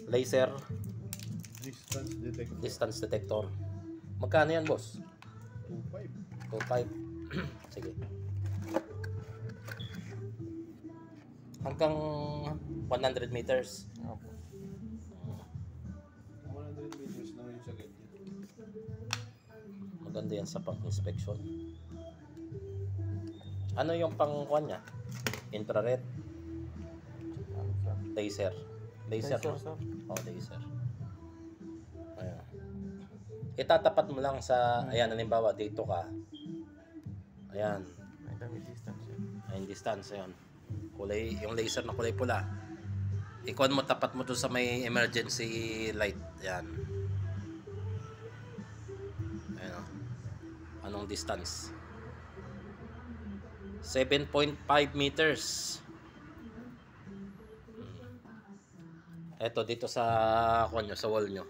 Laser Distance detector. distance detector. Magkano yan, boss? 2.5. 2.5. Sige. Hanggang 100 meters. Opo. 100 meters naman yung sa ganyan. Maganda yan sa pang-inspection. Ano yung pang-kuhan niya? Infrared? Laser? Laser, Laser, no? sir. Oh, laser. Ayan. Itatapat mo lang sa, ayan, halimbawa, dito ka. Ayan. May damit distance yan. Ayan, distance, ayan. Kulay, yung laser na kulay pula. Ikuan mo, tapat mo to sa may emergency light. Ayan. Ayan, oh. Anong distance? 7.5 meters. Eto, dito sa konyo, sa wall nyo.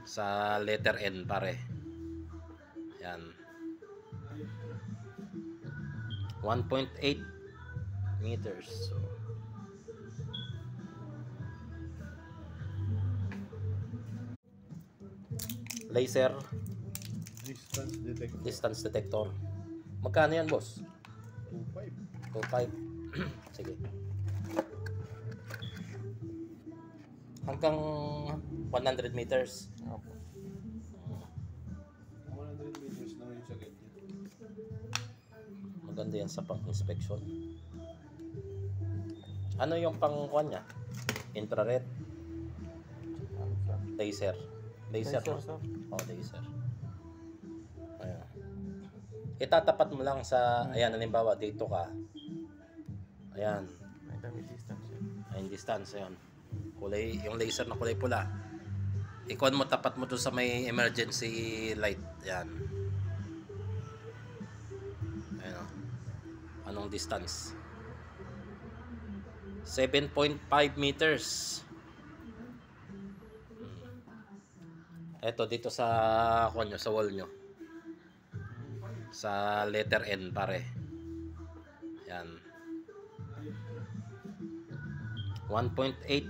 Sa letter N, pare. Yan. 1.8 meters. So, laser Distance detector. distance detector. Magkano yan, boss? 2.5. 2.5. Sige. Hanggang 100 meters. Opo. 100 meters naman yung sa ganyan. Maganda yan sa pang-inspection. Ano yung pang-kuhan niya? Infrared? Laser? Laser, Laser, no? sir. Oh, laser. Ayan. Itatapat mo lang sa, ayan, halimbawa, dito ka. Ayan. May damit distance yan. Ayan, distance, ayan. Kulay, yung laser na kulay pula. Ikuan mo, tapat mo to sa may emergency light. Ayan. Ayan, oh. Anong distance? 7.5 meters. Eto, dito sa konyo, sa wall nyo. Sa letter N, pare. Yan. 1.8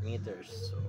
meters. So,